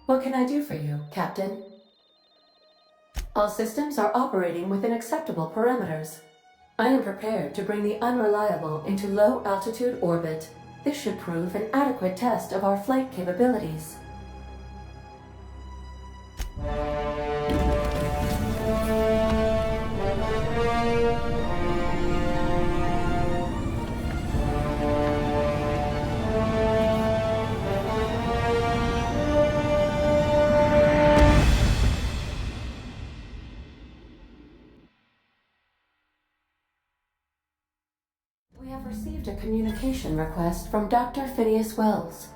What can I do for you, Captain? All systems are operating within acceptable parameters. I am prepared to bring the unreliable into low-altitude orbit. This should prove an adequate test of our flight capabilities. We have received a communication request from Dr. Phineas Wells.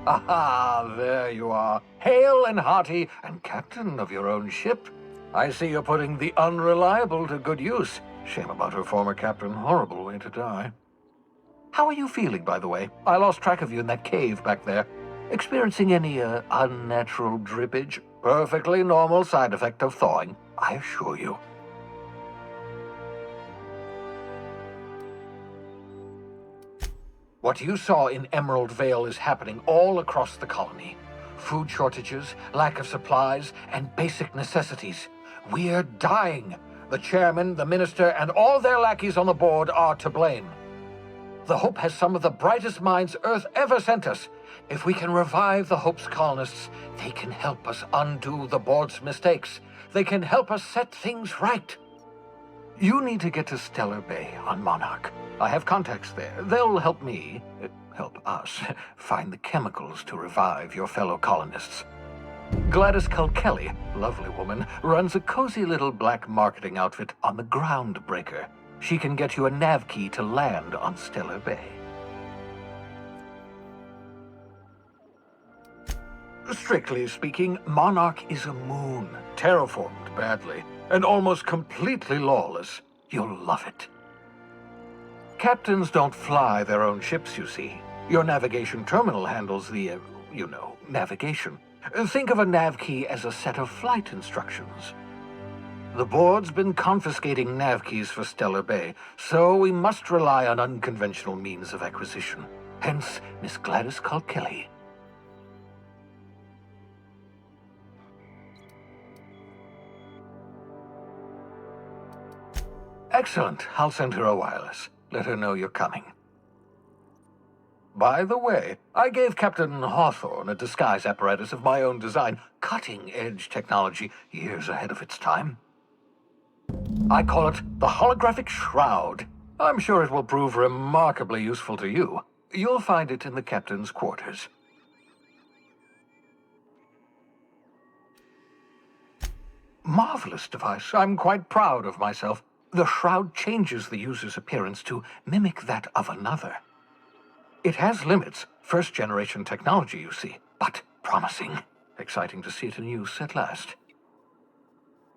Aha, there you are, hale and hearty, and captain of your own ship. I see you're putting the unreliable to good use. Shame about her former captain, horrible way to die. How are you feeling, by the way? I lost track of you in that cave back there. Experiencing any, unnatural drippage? Perfectly normal side effect of thawing, I assure you. What you saw in Emerald Vale is happening all across the colony. Food shortages, lack of supplies, and basic necessities. We're dying. The chairman, the minister, and all their lackeys on the board are to blame. The Hope has some of the brightest minds Earth ever sent us. If we can revive the Hope's colonists, they can help us undo the board's mistakes. They can help us set things right. You need to get to Stellar Bay on Monarch. I have contacts there. They'll help me, help us, find the chemicals to revive your fellow colonists. Gladys Culkelly, lovely woman, runs a cozy little black marketing outfit on the Groundbreaker. She can get you a nav key to land on Stellar Bay. Strictly speaking, Monarch is a moon, terraformed badly, and almost completely lawless. You'll love it. Captains don't fly their own ships, you see. Your navigation terminal handles the, navigation. Think of a nav key as a set of flight instructions. The board's been confiscating nav keys for Stellar Bay, so we must rely on unconventional means of acquisition. Hence, Miss Gladys Culkelly. Excellent. I'll send her a wireless. Let her know you're coming. By the way, I gave Captain Hawthorne a disguise apparatus of my own design, cutting-edge technology, years ahead of its time. I call it the Holographic Shroud. I'm sure it will prove remarkably useful to you. You'll find it in the captain's quarters. Marvelous device. I'm quite proud of myself. The shroud changes the user's appearance to mimic that of another. It has limits, first-generation technology, you see, but promising. Exciting to see it in use at last.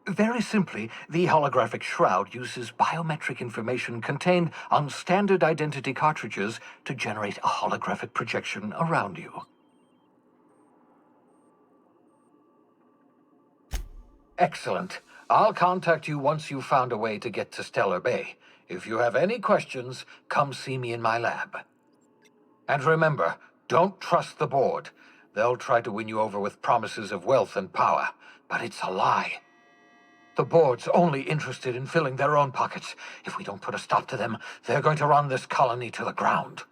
Very simply, the holographic shroud uses biometric information contained on standard identity cartridges to generate a holographic projection around you. Excellent. I'll contact you once you've found a way to get to Stellar Bay. If you have any questions, come see me in my lab. And remember, don't trust the board. They'll try to win you over with promises of wealth and power, but it's a lie. The board's only interested in filling their own pockets. If we don't put a stop to them, they're going to run this colony to the ground.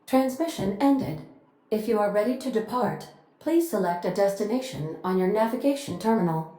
Transmission ended. If you are ready to depart, please select a destination on your navigation terminal.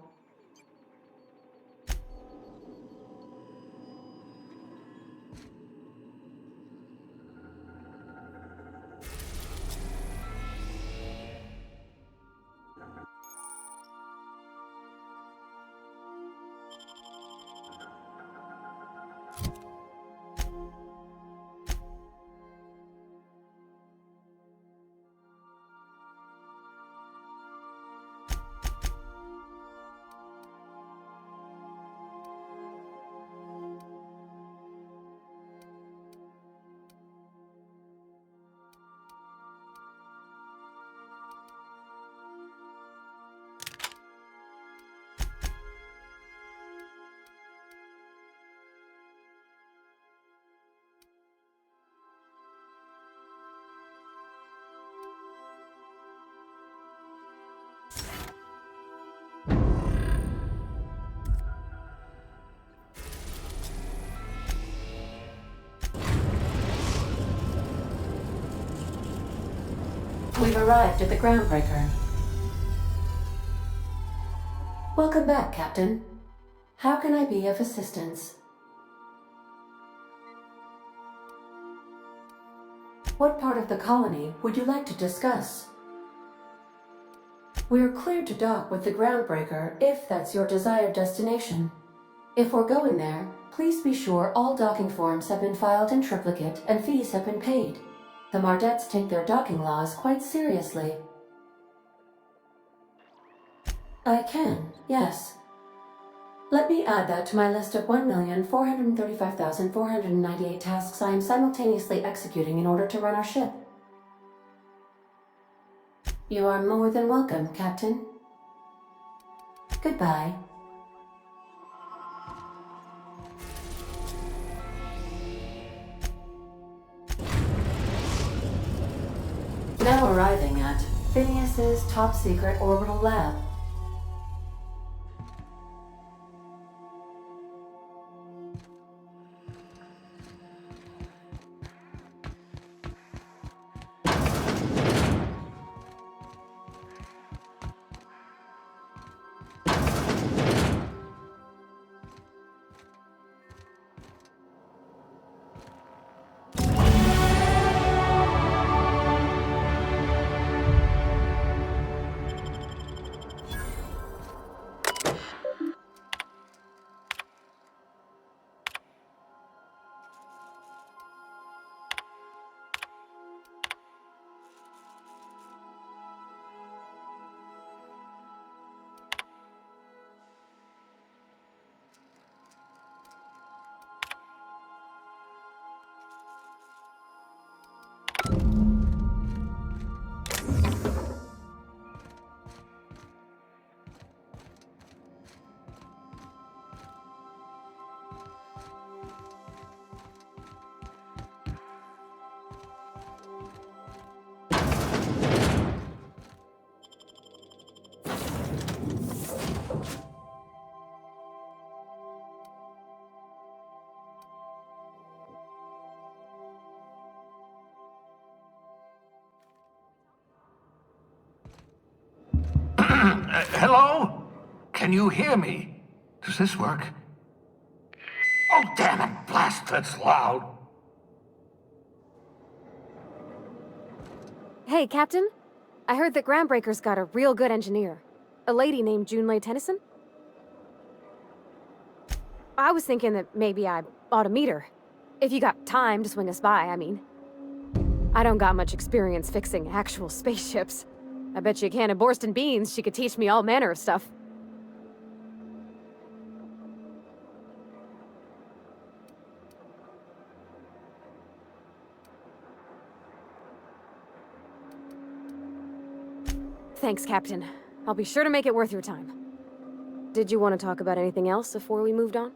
arrived at the groundbreaker. Welcome back, Captain. How can I be of assistance? What part of the colony would you like to discuss? We're cleared to dock with the groundbreaker if that's your desired destination. If we're going there, please be sure all docking forms have been filed in triplicate and fees have been paid. The Mardettes take their docking laws quite seriously. I can, yes. Let me add that to my list of 1,435,498 tasks I am simultaneously executing in order to run our ship. You are more than welcome, Captain. Goodbye. Now arriving at Phineas's top-secret orbital lab. Hello? Can you hear me? Does this work? Oh, damn it! Blast, that's loud! Hey, Captain. I heard that Groundbreaker's got a real good engineer. A lady named Junlei Tennyson? I was thinking that maybe I ought to meet her. If you got time to swing us by, I mean. I don't got much experience fixing actual spaceships. I bet you a can of Borston beans she could teach me all manner of stuff. Thanks, Captain. I'll be sure to make it worth your time. Did you want to talk about anything else before we moved on?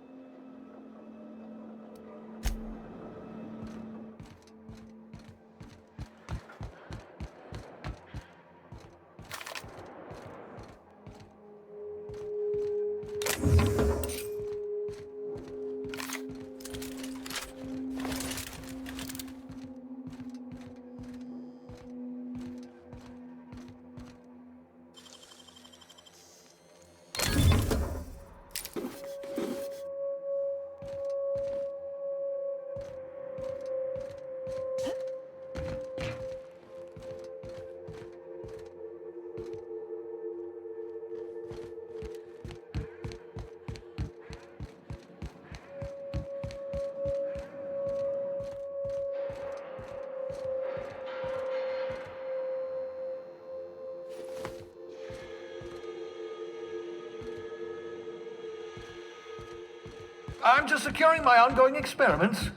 I'm just securing my ongoing experiments.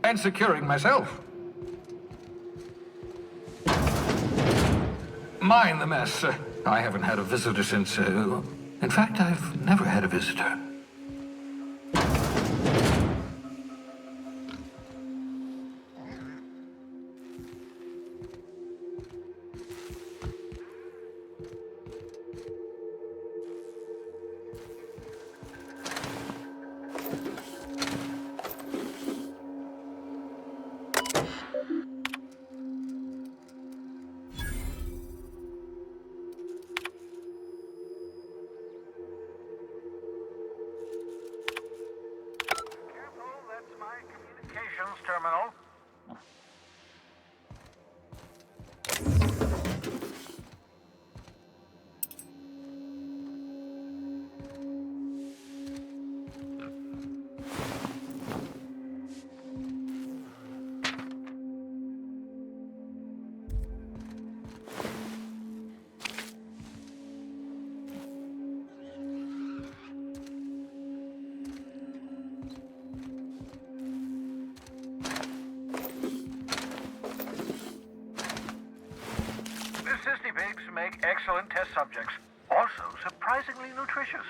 And securing myself. Mind the mess. I haven't had a visitor since, in fact, I've never had a visitor. terminal. Sissy pigs make excellent test subjects, also surprisingly nutritious.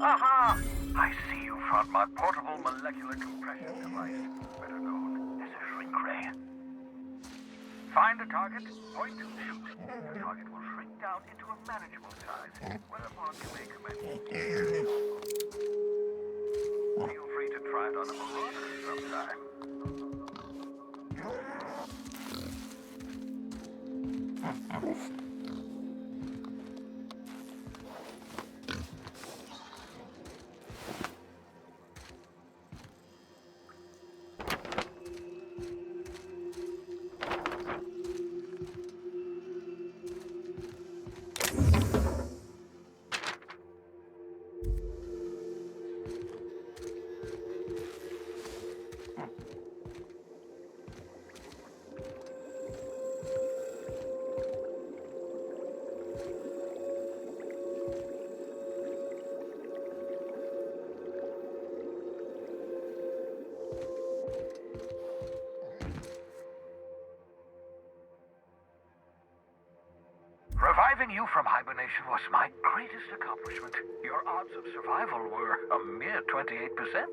Aha! I see you found my portable molecular compression device, better known as a shrink ray. Find the target, point, shoot. The target will shrink down into a manageable size, whereupon you may commence. Feel free to try it on a marauder sometime. Reviving you from hibernation was my greatest accomplishment. Your odds of survival were a mere 28%.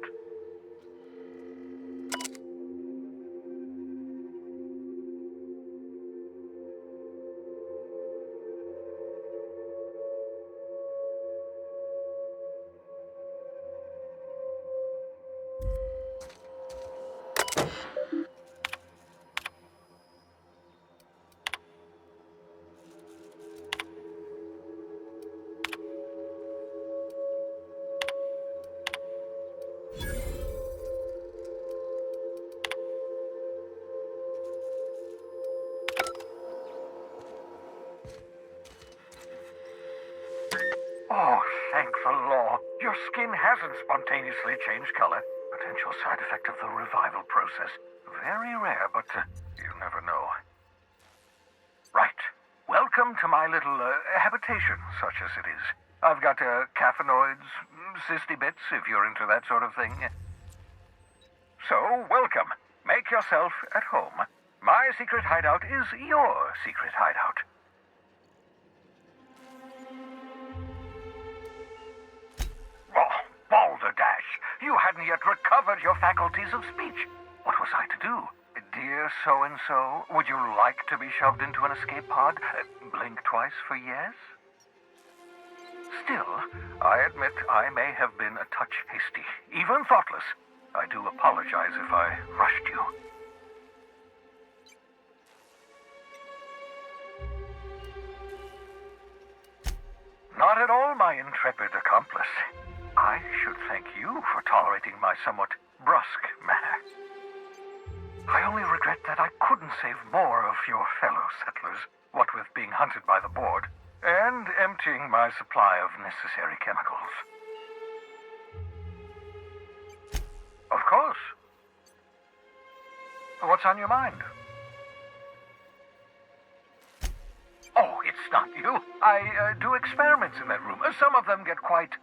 Oh, thank the law. Your skin hasn't spontaneously changed color. Potential side effect of the revival process. Very rare, but you never know. Right. Welcome to my little habitation, such as it is. I've got caffeinoids, cysty bits, if you're into that sort of thing. So, welcome. Make yourself at home. My secret hideout is your secret hideout. Balderdash, you hadn't yet recovered your faculties of speech. What was I to do? Dear so-and-so, would you like to be shoved into an escape pod? Blink twice for yes? Still, I admit I may have been a touch hasty, even thoughtless. I do apologize if I rushed you. Not at all, my intrepid accomplice. I should thank you for tolerating my somewhat brusque manner. I only regret that I couldn't save more of your fellow settlers, what with being hunted by the board, and emptying my supply of necessary chemicals. Of course. What's on your mind? Oh, it's not you. I do experiments in that room. Some of them get quite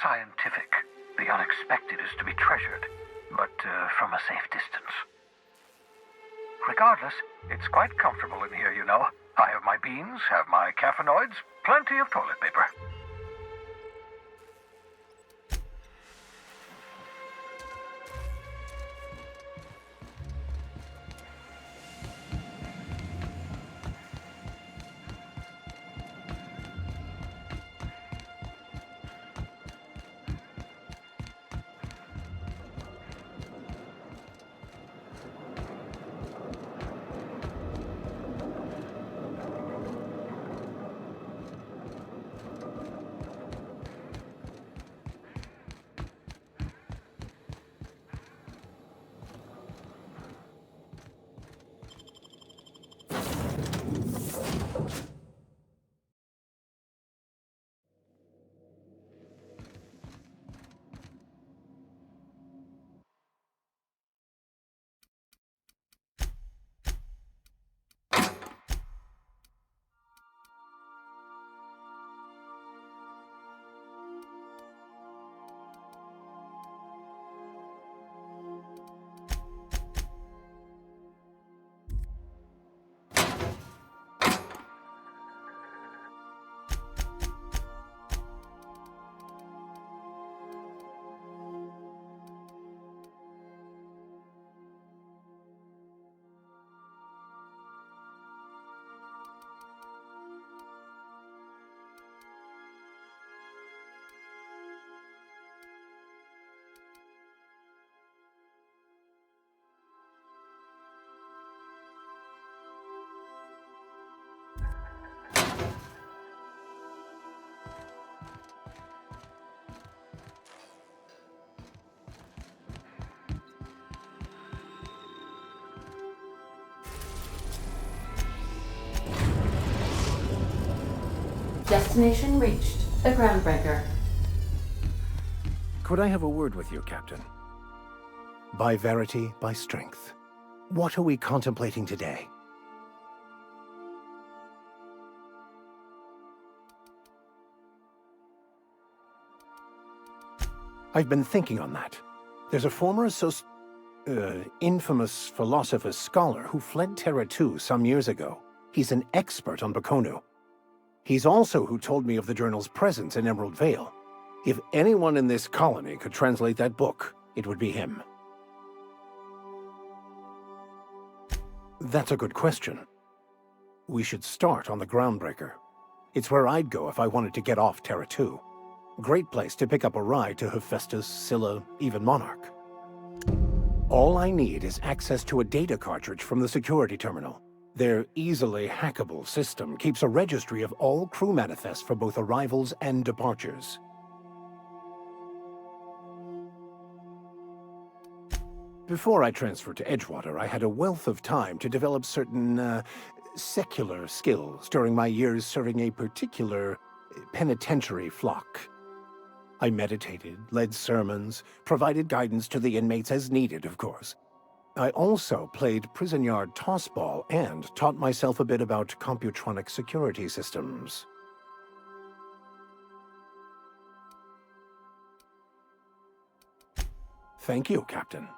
scientific. The unexpected is to be treasured, but from a safe distance. Regardless, it's quite comfortable in here, you know. I have my beans, have my caffeinoids, plenty of toilet paper. Destination reached. The Groundbreaker. Could I have a word with you, Captain? By verity, by strength. What are we contemplating today? I've been thinking on that. There's a former infamous philosopher scholar who fled Terra 2 some years ago. He's an expert on Bakonu. He's also who told me of the journal's presence in Emerald Vale. If anyone in this colony could translate that book, it would be him. That's a good question. We should start on the Groundbreaker. It's where I'd go if I wanted to get off Terra 2. Great place to pick up a ride to Hephaestus, Scylla, even Monarch. All I need is access to a data cartridge from the security terminal. Their easily hackable system keeps a registry of all crew manifests for both arrivals and departures. Before I transferred to Edgewater, I had a wealth of time to develop certain, secular skills during my years serving a particular penitentiary flock. I meditated, led sermons, provided guidance to the inmates as needed, of course. I also played prison yard tossball and taught myself a bit about computronic security systems. Thank you, Captain.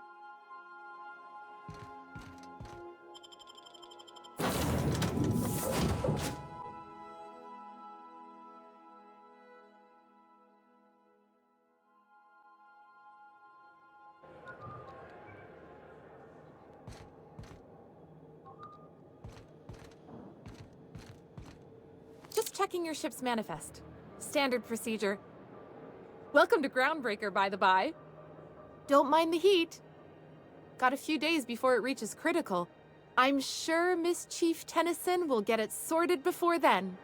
Just checking your ship's manifest. Standard procedure. Welcome to Groundbreaker, by the by. Don't mind the heat. Got a few days before it reaches critical. I'm sure Miss Chief Tennyson will get it sorted before then.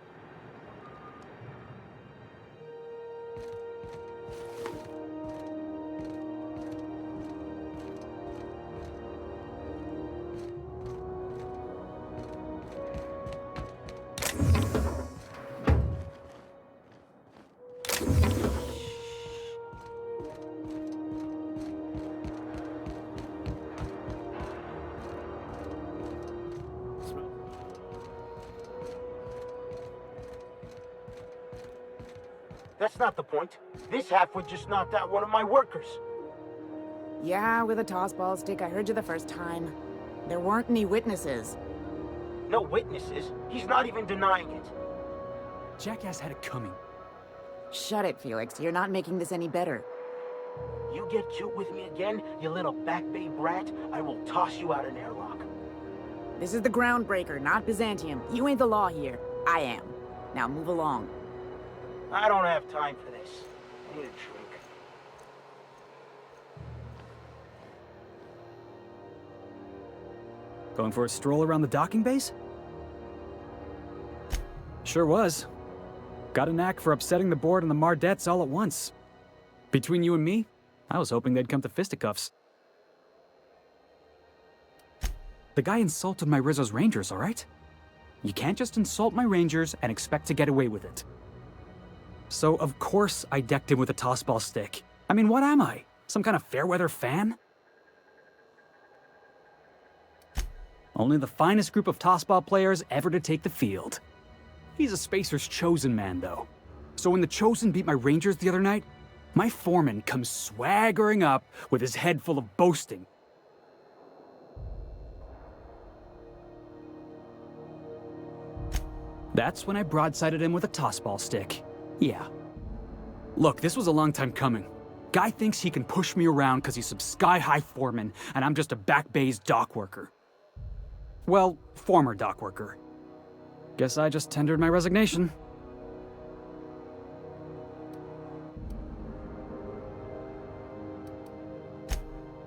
That's not the point. This halfwit just knocked out one of my workers. Yeah, with a tossball stick, I heard you the first time. There weren't any witnesses. No witnesses? He's not even denying it. Jackass had it coming. Shut it, Felix. You're not making this any better. You get cute with me again, you little back bay brat, I will toss you out an airlock. This is the Groundbreaker, not Byzantium. You ain't the law here. I am. Now move along. I don't have time for this. I need a drink. Going for a stroll around the docking base? Sure was. Got a knack for upsetting the board and the Mardettes all at once. Between you and me, I was hoping they'd come to fisticuffs. The guy insulted my Rizzo's Rangers, alright? You can't just insult my Rangers and expect to get away with it. So, of course, I decked him with a tossball stick. I mean, what am I? Some kind of fair-weather fan? Only the finest group of tossball players ever to take the field. He's a Spacer's chosen man, though. So when the Chosen beat my Rangers the other night, my foreman comes swaggering up with his head full of boasting. That's when I broadsided him with a tossball stick. Yeah. Look, this was a long time coming. Guy thinks he can push me around because he's some sky-high foreman, and I'm just a back bay's dock worker. Well, former dock worker. Guess I just tendered my resignation.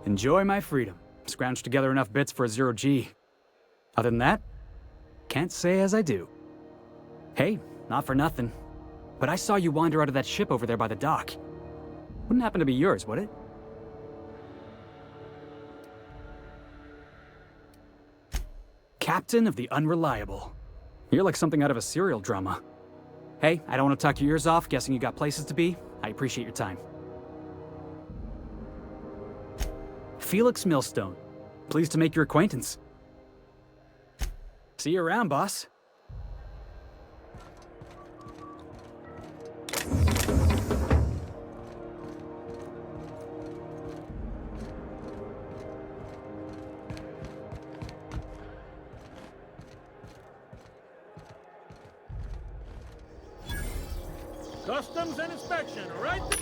Enjoy my freedom. Scrounged together enough bits for a 0G. Other than that, can't say as I do. Hey, not for nothing. But I saw you wander out of that ship over there by the dock. Wouldn't happen to be yours, would it? Captain of the Unreliable. You're like something out of a serial drama. Hey, I don't want to talk your ears off, guessing you got places to be. I appreciate your time. Felix Millstone. Pleased to make your acquaintance. See you around, boss. Customs and inspection, right there.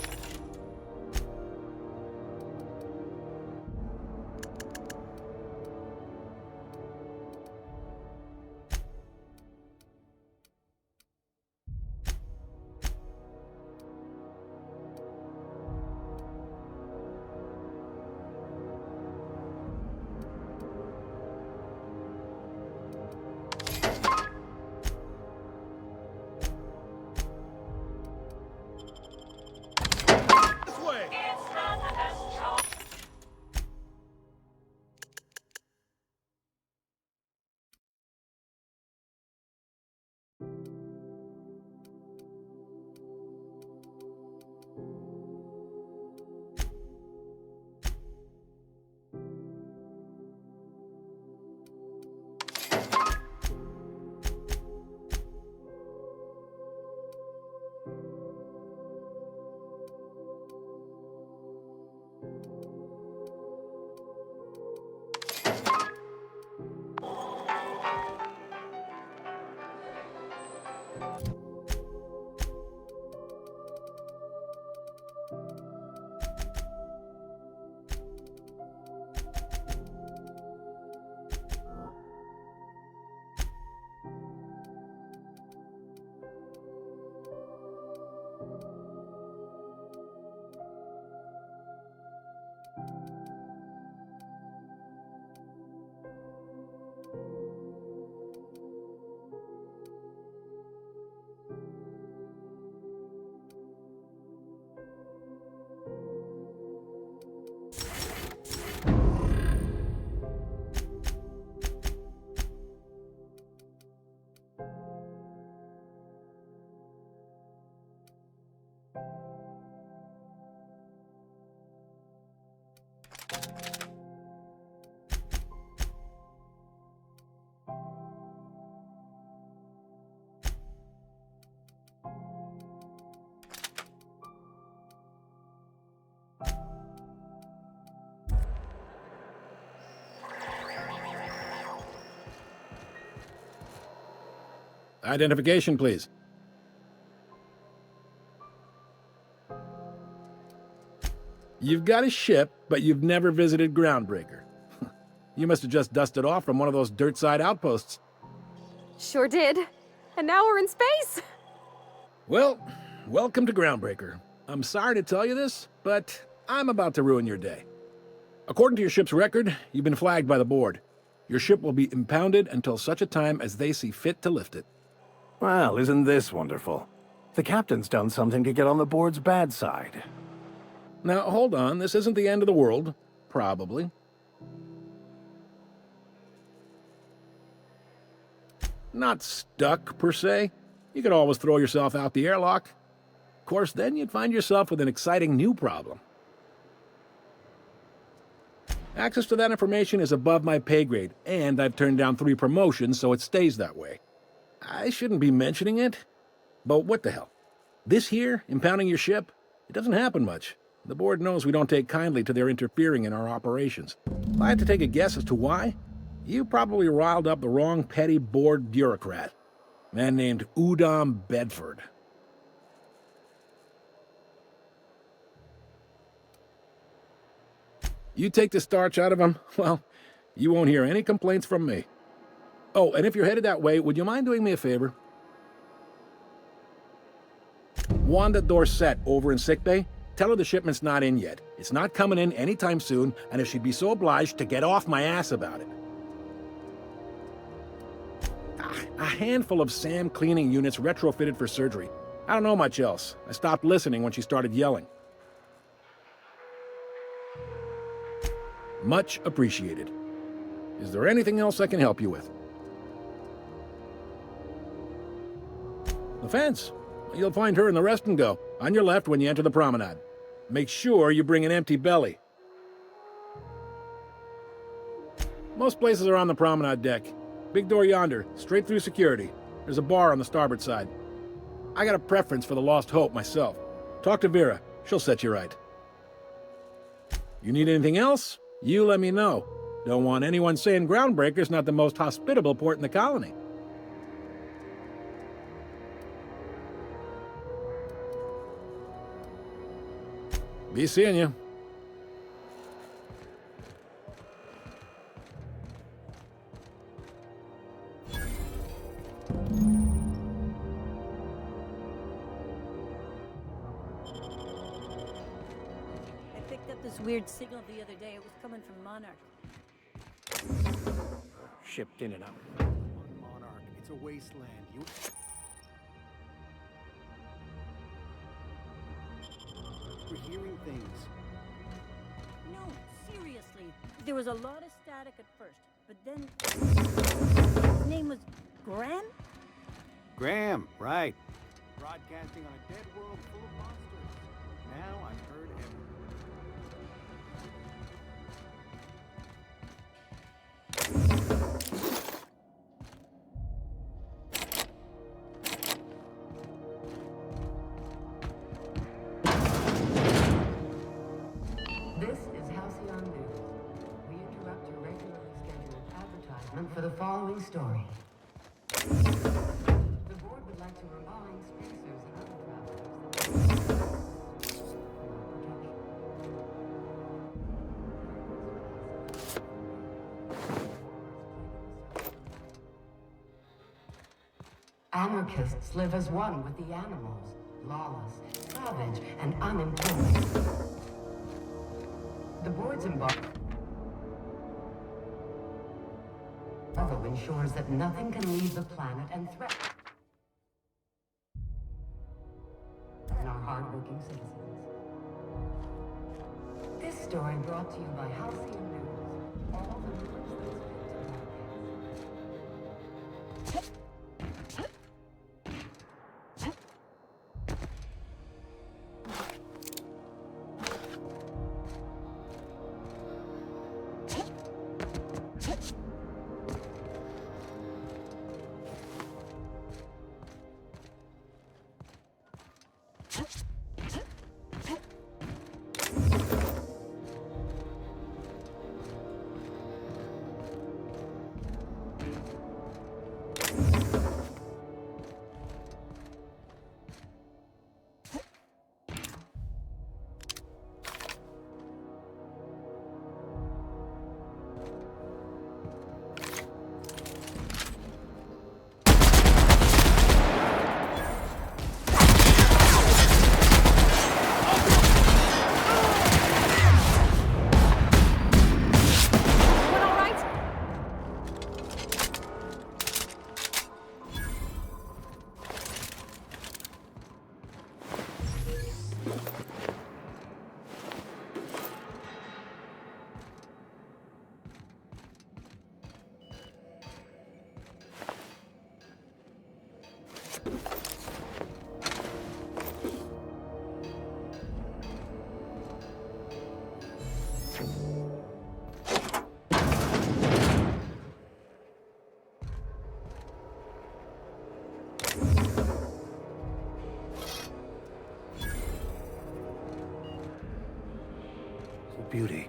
Identification, please. You've got a ship, but you've never visited Groundbreaker. You must have just dusted off from one of those dirt-side outposts. Sure did. And now we're in space! Well, welcome to Groundbreaker. I'm sorry to tell you this, but I'm about to ruin your day. According to your ship's record, you've been flagged by the board. Your ship will be impounded until such a time as they see fit to lift it. Well, isn't this wonderful? The captain's done something to get on the board's bad side. Now, hold on. This isn't the end of the world. Probably. Not stuck, per se. You could always throw yourself out the airlock. Of course, then you'd find yourself with an exciting new problem. Access to that information is above my pay grade, and I've turned down 3 promotions, so it stays that way. I shouldn't be mentioning it, but what the hell? This here, impounding your ship, it doesn't happen much. The board knows we don't take kindly to their interfering in our operations. If I had to take a guess as to why, you probably riled up the wrong petty board bureaucrat. A man named Udom Bedford. You take the starch out of him, well, you won't hear any complaints from me. Oh, and if you're headed that way, would you mind doing me a favor? Wanda Dorset over in sickbay, tell her the shipment's not in yet. It's not coming in anytime soon, and if she'd be so obliged to get off my ass about it. A handful of SAM cleaning units retrofitted for surgery. I don't know much else. I stopped listening when she started yelling. Much appreciated. Is there anything else I can help you with? The fence. You'll find her in the rest and go, on your left when you enter the promenade. Make sure you bring an empty belly. Most places are on the promenade deck. Big door yonder, straight through security. There's a bar on the starboard side. I got a preference for the Lost Hope myself. Talk to Vera. She'll set you right. You need anything else? You let me know. Don't want anyone saying Groundbreaker's not the most hospitable port in the colony. Be seeing you. I picked up this weird signal the other day. It was coming from Monarch. Shipped in and out. Monarch, it's a wasteland. We're hearing things. No, seriously. There was a lot of static at first, but then... His name was Graham? Graham, right. Broadcasting on a dead world full of monsters. Now I've heard everything. This is Halcyon News. We interrupt your regularly scheduled advertisement for the following story. The board would like to remind spacers and other travelers Anarchists live as one with the animals, lawless, savage, and unemployed. The board's embargo ensures that nothing can leave the planet and threaten our hard-working citizens. This story brought to you by Halcyon News. All the news Beauty.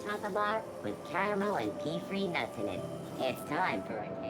Chocolate bar with caramel and pea-free nuts in it. It's time for a